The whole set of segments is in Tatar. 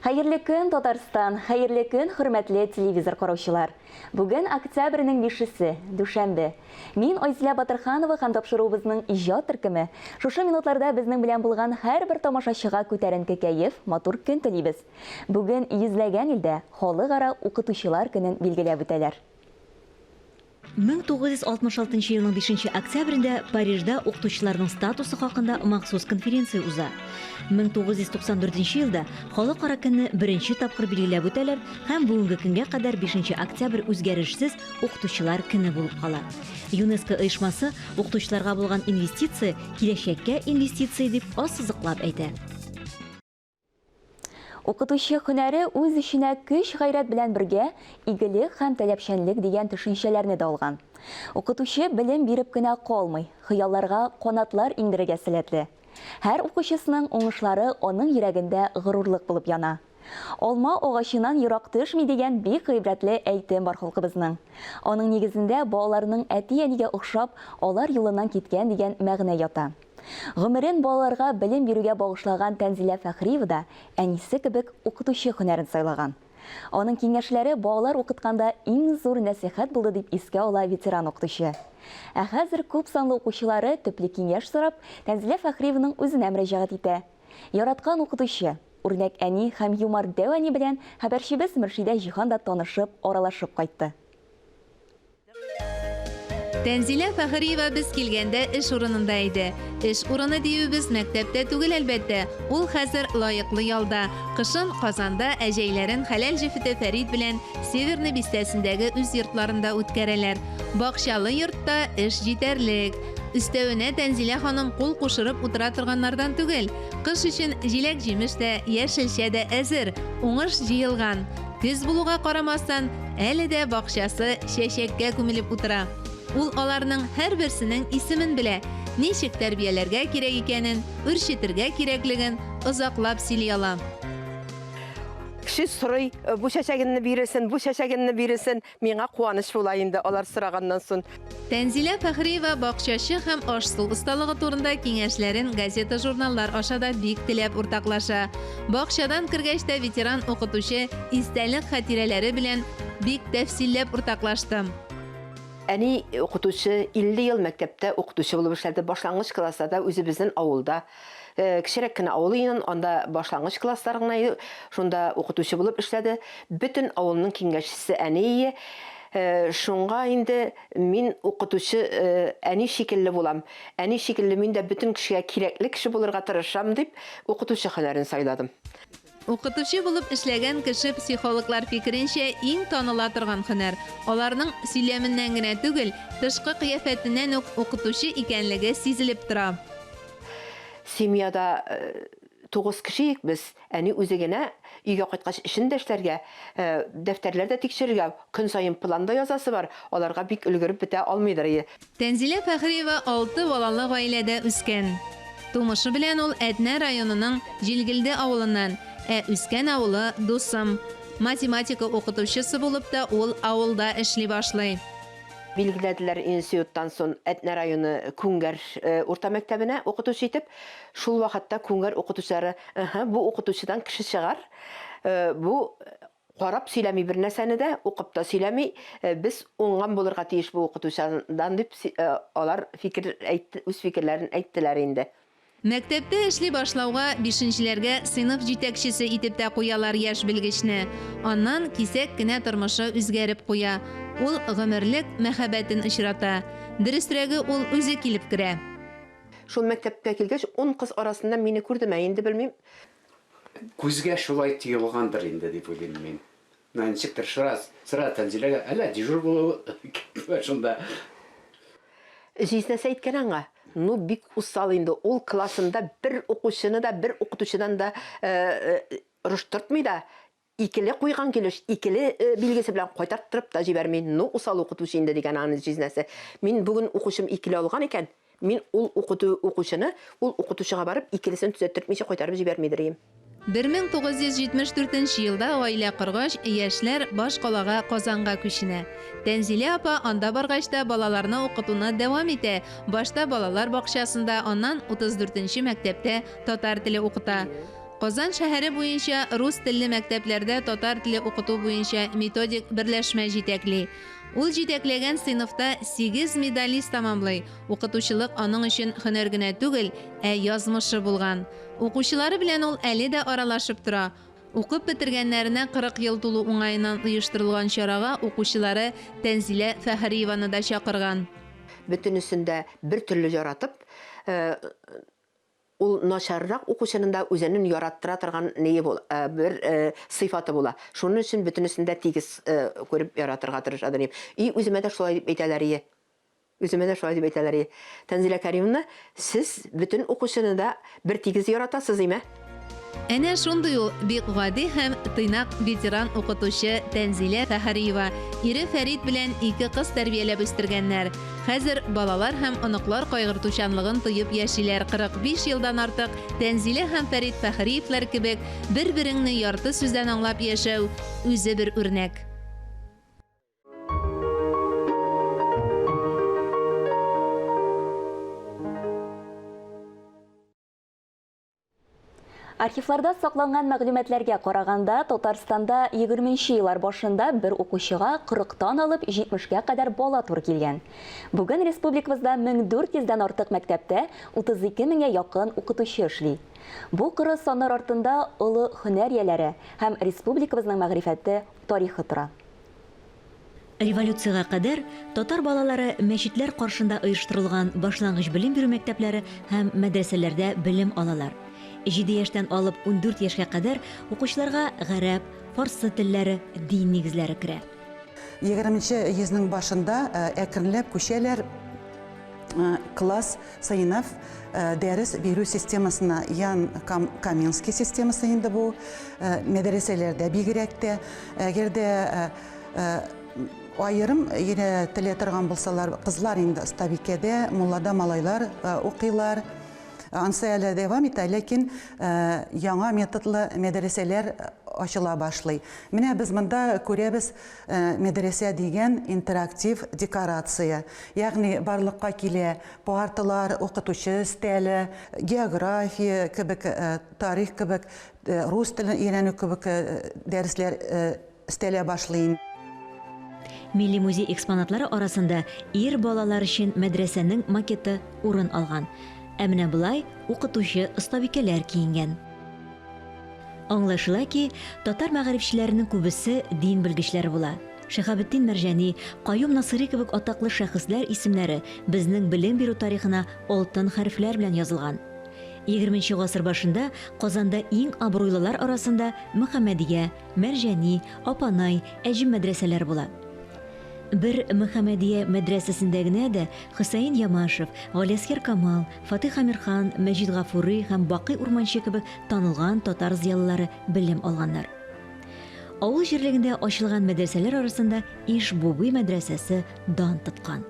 Хәерле көн, Татарстан, хәерле көн, хөрмәтле телевизор караучылар. Бүген октябрьнең 5-се, дүшәмбе. Мин Айзилә Батырханова һәм тапшыруыбызның иҗат төркеме. Шушы минутларда безнең белән булган һәрбер тамашачыга күтәренке кәеф, матур көн телибез. Бүген йөзләгән илдә халыкара укытучылар көнен билгеләп үтәләр. 1966 елның 5 октябрендә Парижда укытучыларның статусы хакында махсус конференция уза. 1994 елда халыкара көнне беренче тапкыр билгеләп үтәләр һәм бүгенге көнгә кадәр 5 октябрь үзгәрешсез укытучылар көне булып кала. ЮНЕСКО оешмасы укытучыларга булган инвестиция киләчәккә инвестиция дип ассызыклап әйтә. Укытучы һөнәре үз эшенә көч гайрәт белән бергә игелек һәм таләпчәнлек дигән төшенчәләрне дә алган. Укытучы белем биреп кенә калмый, хыялларга канатлар иңдерергә сәләтле. Һәр укучысының уңышлары аның йөрәгендә горурлык булып яна. Алма агачынан ерак төшми дигән бик гыйбрәтле әйтем бар халкыбызның. Аның нигезендә балаларның әти-әнигә охшап, алар юлыннан киткән дигән мәгънә ята. Гомерен балаларга белем бирүгә багышлаган Тәнзилә Фәхриева да әнисе кебек укытучы һөнәрен сайлаган. Аның киңәшләре балалар укытканда иң зур нәсихәт булды дип искә ала ветеран укытучы. Ә хәзер күп санлы укучылары төпле киңәш сорап Тәнзилә Фәхриеваның үзенә мөрәҗәгать итә. Яраткан укытучы, үрнәк әни һәм юмор дәвани белән хәбәрчебез Мөршидә Җиһан да танышып, аралашып кайтты. Тәнзилә Фәхриева без килгәндә эш урынында иде. Эш урыны диюбез мәктәптә түгел әлбәттә. Ул хәзер лаеклы ялда. Кышын Казанда әҗәйләрен хәләл җефете Фәрид белән Северный бистәсендәге үз йортларында үткәрәләр. Бакчалы йортта эш җитәрлек. Өстәвенә Тәнзилә ханым кул кушырып утыра торганнардан түгел. Кыш өчен җиләк-җимеш тә, яшелчә дә әзер, уңыш җыелган. Көз булуга карамастан, әле дә бакчасы чәчәккә күмелеп утыра. Ул аларның һәрберсенең исемен белә, ничек тәрбияләргә кирәк икәнен, үрчетергә кирәклеген озаклап сөйли ала. Кеше сорый, бу чәчәгенне биресен, миңа куаныч була инде алар сораганнан соң. Тәнзилә Фәхриева бакчачы һәм аш-су осталыгы турында киңәшләрен газета, журналлар ашада бик теләп уртаклаша. Бакчадан кергәч тә ветеран укытучы истәлек хатирәләре белән бик тәфсилләп уртаклашты. Әни укытучы 50 ел мәктәптә укытучы булып эшләде. Башлангыч класста үзебезнең авылда. Кичерәк кенә авыл инен, анда башлангыч классларына шунда укытучы булып эшләде. Бөтен авылның киңәшчесе әни. Шунга инде мин укытучы әни шикелле булам. Әни шикелле мин дә бөтен кешегә кирәкле кеше булырга тырышам дип укытучы һөнәрен сайладым. Укытучы булып эшләгән кеше психологлар фикеренчә иң таныла торган һөнәр. Аларның сөйләменнән генә түгел, тышкы кыяфәтеннән үк укытучы икәнлеге сизелеп тора. Семьяда 9 кешеек без. Әни үзе генә өйгә кайткач эшен дә эшләргә, дәфтәрләрдә тикшерергә, көн саен планда язасы бар. Аларга бик өлгереп бетә алмыйдыр. Тәнзилә Фәхриева 6 балалы гаиләдә үскән. Тумышы белән ул Әтнә районының Җилгелде авылыннан. Үскән авылы Дусым. Математика укытучысы булып та ул авылда эшли башлый. Билгеләделәр институттан соң Әтнә районы Күңгәр урта мәктәбенә укытучы итеп. Шул вакытта Күңгәр укытучылары, бу укытучыдан кеше чыгар. Бу карап сөйләми бер нәрсәне дә, укып та сөйләми. Без уңган булырга тиеш бу укытучыдан дип алар үз фикерләрен әйттеләр инде. Мәктәптә эшли башлауга 5нчеләргә сыйныф җитәкчесе итеп тә куялар яшь белгечне. Аннан кисәк кенә тормышы үзгәреп куя. Ул гомерлек мәхәббәтен очрата. Дөресрәге ул үзе килеп керә. Шул мәктәпкә килгәч 10 кыз арасында мине күрдем, инде белмим. Күзгә шулай тыелгандыр инде дип уйлыйм мин. Ничектер сыра Тәнзиләгә әллә дежур булу шунда. Җизнәсе әйткән аңа. Бик усал инде. Ул классында бер укучыны да, бер укытучыдан да рыштыртмый да. Икеле куйган килеш, икеле билгесе белән кайтарттырып та җибәрми. Усал укытучы инде дигән аны җизнәсе. Мин бүген укучым икеле алган икән. Мин ул укучыны, ул укытучыга барып икелесен төзәттермичә кайтарып җибәрмидер. 1974 елда гаилә коргач, яшьләр баш калага Казанга күченә. Тәнзилә апа анда баргач та балаларны укытуны дәвам итә. Башта балалар бакчасында, аннан 34нче мәктәптә татар теле укыта. Казан шәһәре буенча рус телле мәктәпләрдә татар теле укыту буенча методик берләшмә җитәкли. Ул җитәкләгән сыйныфта 8 медалист тамамлый. Укытучылык аның өчен һөнәр генә түгел, язмышы булган. Укучылары белән ул әле дә аралашып тора. Укып бетергәннәренә 40 ел тулу уңаеннан оештырылган чарага укучылары Тәнзилә Фәхриеваны да чакырган. Бөтенесендә бер төрле яратып, ул начаррак укучының да үзенең яраттыра торган бер сыйфаты була. Шуның өчен бөтенесендә тигез күреп яратырга тырышадыр. И үземә дә шулай дип әйтәләр. Тәнзилә Кәримовна, сез бөтен укучыны да бер тигез яратасыз, име? Әнә шундый ул бик гади һәм тыйнак ветеран укытучы Тәнзилә Фәхриева ире Фәрит белән 2 кыз тәрбияләп үстергәннәр. Хәзер балалар һәм оныклар кайгыртучанлыгын тоеп яшиләр. 45 елдан артык Тәнзилә һәм Фәрит Фәхриевләр кебек бер-береңне ярты сүздән аңлап яшәү үзе бер үрнәк. Архивларда сакланган мәгълүматларга караганда, Татарстанда 20нче еллар башында бер укучыга 40тан алып 70гә кадәр бала тур килгән. Бүген республикабызда 1400дән артык мәктәптә 32 меңгә якын укытучы эшли. Бу кыры саннар артында олы һөнәр ияләре һәм республикабызның мәгърифәте, тарихы тора. Революцияга кадәр татар балалары мәчетләр каршында оештырылган башлангыч белем бирү мәктәпләре һәм мәдрәсәләрдә белем алалар. 7 яшьтән алып 14 яшькә кадәр укучыларга гарәп, фарсы телләре, дин нигезләре керә. 20нче йөзнең башында әкренләп күчәләр класс сыйныф дәрес бирү системасына, ян Каменский системасы инде бу мәдрәсәләрдә бигрәк тә, әгәрдә айырым ире теле торган булсалар, кызлар инде Стабикәдә, Муллада малайлар укыйлар. Ансы әле дәвам итә, ләкин яңа методлы мәдрәсәләр ачыла башлый. Менә без монда күрәбез мәдрәсә дигән интерактив декорация. Ягъни барлыкка килә парталар, укытучы стәле, география кебек, тарих кебек, рус телен өйрәнү кебек дәресләр стәлә башлый. Милли музей экспонатлары арасында ир балалар өчен мәдрәсәнең макеты урын алган. Әмінә бұлай укытучы остабикәләр киенгән. Аңлашыла ки, татар мәгарифчеләренең күбесе дин белгечләре була. Шәһабетдин Мәрҗәни, Каюм Насыйри кебек атаклы шәхесләр исемнәре безнең белем бирү тарихына алтын хәрефләр белән язылган. 20нче гасыр башында Казанда иң абруйлылар арасында Мөхәммәдия, Мәрҗәни, Апанай, Әҗим мәдрәсәләр була. Bir Мөхәммәдия мәдрәсәсендә генә дә Хөсәйн Ямашев, Галиәскәр Камал, Фатих Амирхан, Мәҗид Гафури һәм Бакый Урманчы кебек танылган татар зиялылары белем алганнар. Авыл җирлегендә ачылган мәдрәсәләр арасында Иш-Бубый мәдрәсәсе дан тоткан.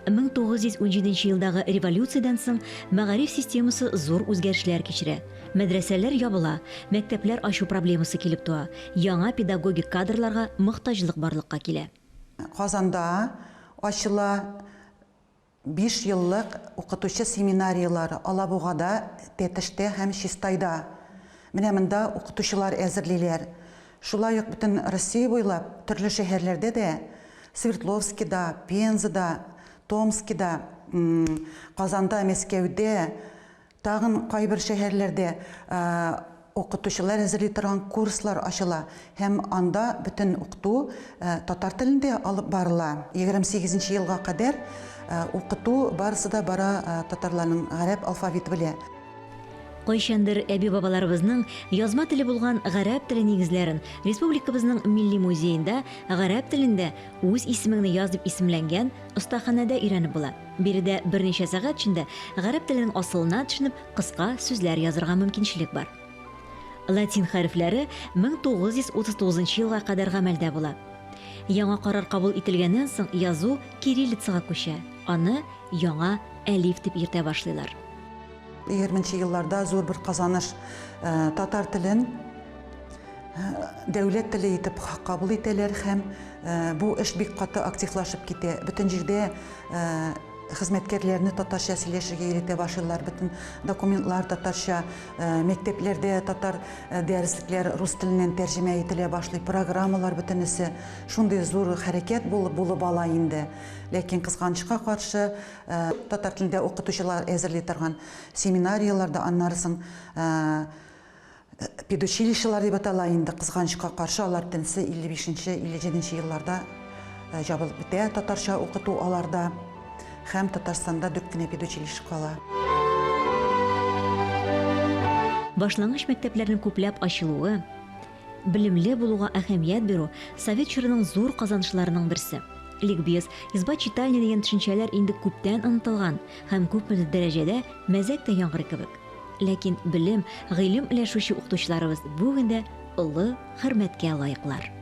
1917 елдагы революциядан соң мәгариф системасы зур үзгәрешләр кичерә. Мәдрәсәләр ябыла, мәктәпләр ачу проблемасы килеп туа, яңа педагогик кадрларга мохтаҗлык барлыкка килә. Казанда ачыла 5 еллык укытучы семинариялары Алабугада, Тәтештә һәм Чистайда. Менә монда укытучылар әзерлиләр. Шулай ук бөтен Россия буйлап төрле шәһәрләрдә дә, Свердловскида, Пензада, Томскида, Казанда, Мәскәүдә, тагын кайбер шәһәрләрдә укытучылар әзерли торган курслар ачыла һәм анда бөтен укыту татар телендә алып барыла. 28нче елга кадәр укыту барысы да бара татарларның гарәп алфавиты белән. Кайчандыр әби-бабаларыбызның язма теле булган гарәп теле нигезләрен республикабызның милли музейында гарәп телендә үз исемеңне яз дип исемләнгән остаханәдә өйрәнеп була. Биредә берничә сәгать эчендә гарәп теленең асылына төшенеп кыска сүзләр язырга мөмкинчелек бар. Латин хәрефләре 1939 елга кадәр гамәлдә була. Яңа карар кабул ителгәннән соң язу кириллицага күчә. Аны яңа әлиф дип йөртә башлыйлар. 20нче елларда зур бер казаныш татар телен дәүләт теле итеп кабул итәләр һәм бу эш бик каты активлашып китә. Бөтен җирдә хезмәткәрләрне татарча сөйләшергә өйрәтә башлыйлар. Бөтен документлар татарча, мәктәпләрдә татар дәреслекләр рус теленнән тәрҗемә ителә башлый, программалар бөтенесе шундый зур хәрәкәт булып ала инде. Ләкин кызганычка каршы татар телендә укытучылар әзерли торган семинарияларда, аннарысын педучилищелар дип атала инде, кызганычка каршы алар тенсе 55-57 елларда жабылып бетә татарча укыту аларда. Һәм Татарстанда дүк кенә педучилище кала. Башлангыч мәктәпләрнең күпләп ачылуы, билимле булуга әһәмият бирү Совет чорының зур казанышларының берсе. Ликбез, изба читальня дигән төшенчәләр инде күптән онытылган һәм күпме дәрәҗәдә мәзәк тә яңгыр кебек. Ләкин билим, гыйлем иләшүче укытучыларыбыз бүгендә олы хөрмәткә лаеклар.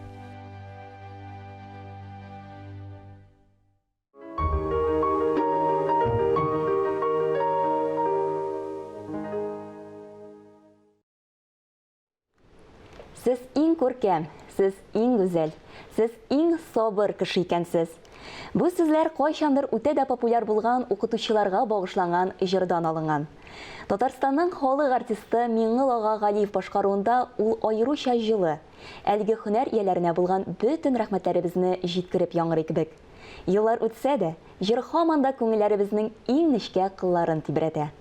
Сез иң күркәм, сез иң гүзәл, сез иң сабыр кеше икәнсез. Бу сүзләр кайчандыр үтә дә популяр булган укытучыларга багышланган җырдан алынган. Татарстанның халык артисты Миңгол ага Галиев башкаруында ул аеруча җылы, әлеге һөнәр ияләренә булган бөтен рәхмәтләребезне җиткереп яңгырый кебек. Еллар үтсә дә, җыр һаман да күңелләребезнең иң нечкә кылларын тибрәтә.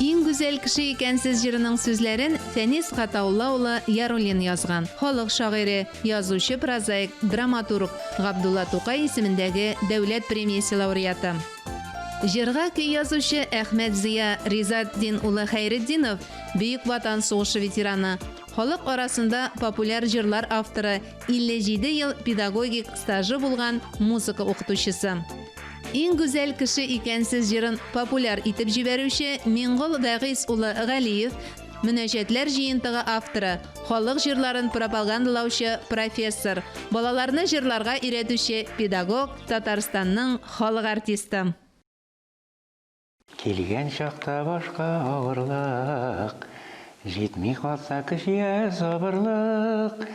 Иң гүзәл кеше икәнсез җырының сүзләрен Фәнис Гатаулла улы Яруллин язган. Халык шагыйре, язучы, прозаик, драматург Габдулла Тукай исемендәге дәүләт премиясе лауреаты. Җырга көй язучы Әхмәт Зия Ризатдин улы Хәйретдинов, Бөек Ватан сугышы ветераны. Халык арасында популяр җырлар авторы, 57 ел педагогик стажы булган музыка укытучысы. Иң гүзәл кеше икәнсез җырын популяр итеп җибәрүче Миңгол Вәгыйс улы Галиев, мөнәҗәтләр җыентыгы авторы, халык җырларын пропагандалаучы профессор, балаларны җырларга өйрәтүче педагог, Татарстанның халык артисты. Килгән чакта башка авырлык, җитми калса кешегә сабырлык,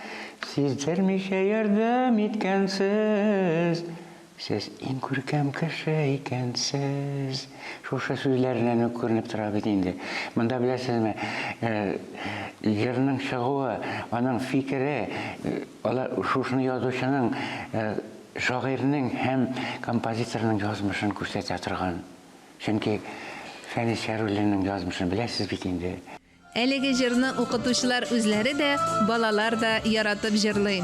сиздермичә ярдәм иткәнсез. Сез иң күркәм кеше икәнсез. Шушы сүзләреннән үк күренеп тора бит инде. Монда беләсезме, җырның чыгуы, аның фикере, шушыны язучының, шагыйрьнең һәм композиторның язмышын күрсәтә торган. Чөнки Фәнис Яруллинның язмышын беләсез бит инде. Әлеге җырны укытучылар үзләре дә, балалар да яратып җырлый.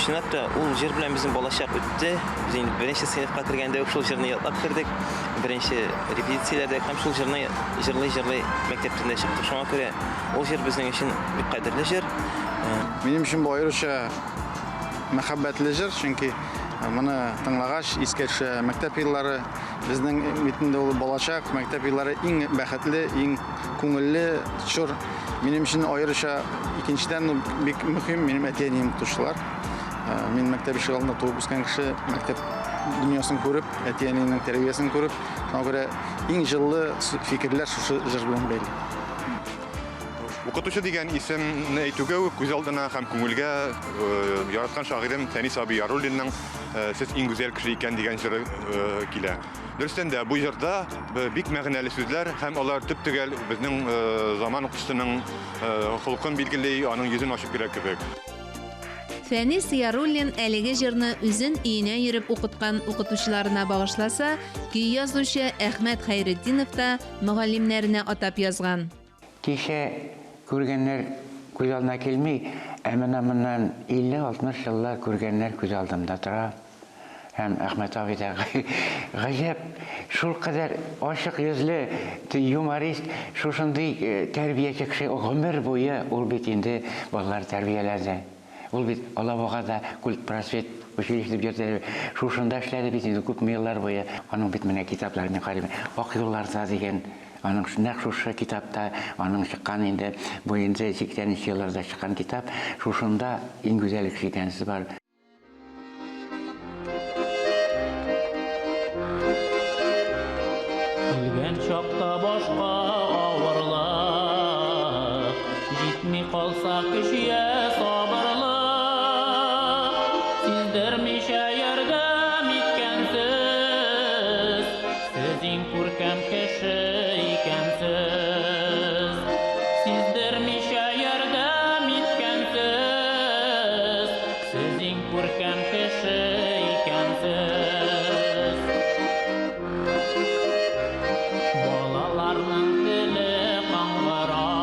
Шуннан ул җыр белән безнең балачак үтте. Без инде беренче сыйныфка кергәндә шул җырны ятлап кердек. Беренче репетицияләрдә һәм шул җырны җырлый мәктәптән чыктык. Шуңа күрә ул җыр безнең өчен бик кадерле җыр. Минем өчен бу аеруча мәхәббәтле җыр, чөнки моны тыңлагач искә төшә мәктәп еллары. Безнең битендә ул балачак мәктәп еллары иң бәхетле, иң күңелле чор. Минем өчен аеруча икенчедән бик мөһим минем әти-әнием укытучылар. Мин мәктәп ишегалдында туып үскән кеше, мәктәп дөньясын күреп, әти-әниемнең тәрбиясен күреп, шуңа күрә иң җылы фикерләр шушы җыр белән бәйле. Укытучы дигән исемне әйтүгә күз алдына һәм күңелгә яраткан шагыйрем Фәнис абый Яруллинның "Сез иң гүзәл кеше икән" дигән җыры килә. Дөрестән дә бу җырда бик мәгънәле сүзләр һәм алар төп төгәл безнең заман укытучысының холкын билгели, аның йөзен ачып бирә кебек. Фәнис Яруллин әлеге җырны үзен өенә йөреп укыткан укытучыларына багышласа, көй язучы Әхмәт Хәйретдинов та мөгаллимнәренә атап язган. Кичә күргәннәр күз алдына килми, ә моннан 50-60 еллар күргәннәр күз алдымда тора. Һәм Әхмәт абый да гаҗәп, шул кадәр ачык йөзле, юморист, шушындый тәрбияче кеше гомер буе ул бит инде балалар тәрбияләде. Ул бит Аллаһыга да культ просвет училище бюджеты шушында эшләде бит инде күп еллар буе. Аның бит менә китапларын карыйм. Ак юлларда дигән аның нәкъ шушы китапта аның чыккан инде бу инде 80 елларда чыккан китап. Шушында иң гүзәл кеше икәнсе бар. Килгән чакта башка авырлык, җитми калса кешегә сабырлык, сиздермичә ярдәм иткәнсез, сез иң күркәм кеше икәнсез, сиздермичә ярдәм иткәнсез, сез иң күркәм кеше икәнсез. Балаларның теле каңгырау,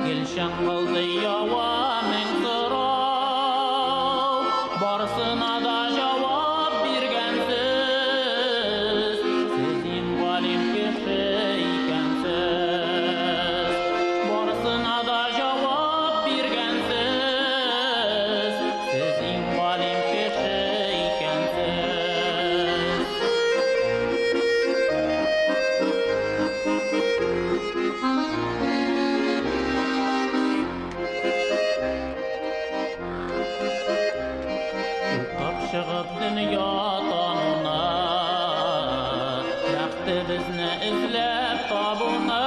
Гөлшан кылды ява мең сорау, барысына да җавап биргәнсез, сез иң галим кеше икәнсез, барысына да җавап биргәнсез, сез иң галим кеше икәнсез. Укып чыгып дөнья тануна, бәхтебезне эзләп табуна,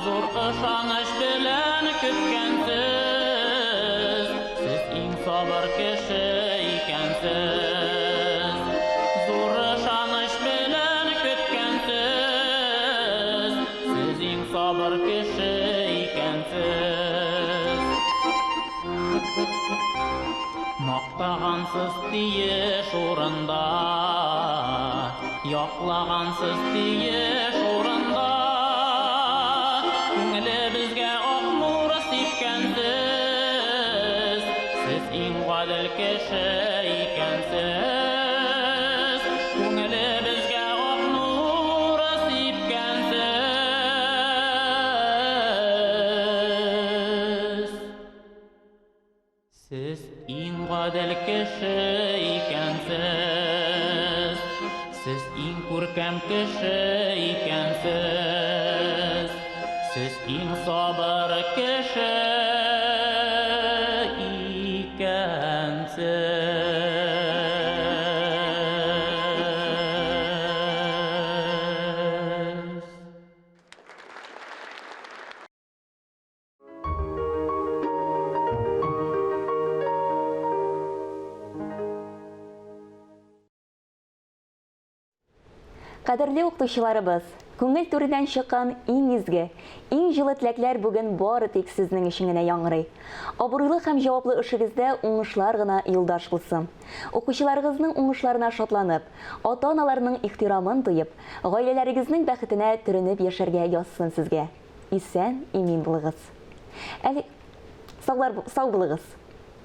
зур ышаныч белән көткәнсез, сез иң сабыр кеше икәнсез, зур ышаныч белән көткәнсез, сез иң сабыр кеше икәнсез. Мактагансыз тиеш урында, яклагансыз тиеш урында, күңелебезгә ак нур сипкәнсез, сез иң гадел кеше икәнсез, күңелебезгә ак нур сипкәнсез. Сез иң гадел кеше икәнсез, сез иң күркәм кеше икәнсез, сез иң сабыр кеше икәнсез. Кадерле укытучыларыбыз, күңел түреннән чыккан иң изге, иң җылы теләкләр бүген бары тик сезнең өчен генә яңгырый. Абруйлы һәм җаваплы эшегездә уңышлар гына юлдаш булсын. Укучыларыгызның уңышларына шатланып, ата-аналарның ихтирамын тоеп, гаиләләрегезнең бәхетенә төренеп яшәргә язсын сезгә. Исән, имин булыгыз. Сау булыгыз.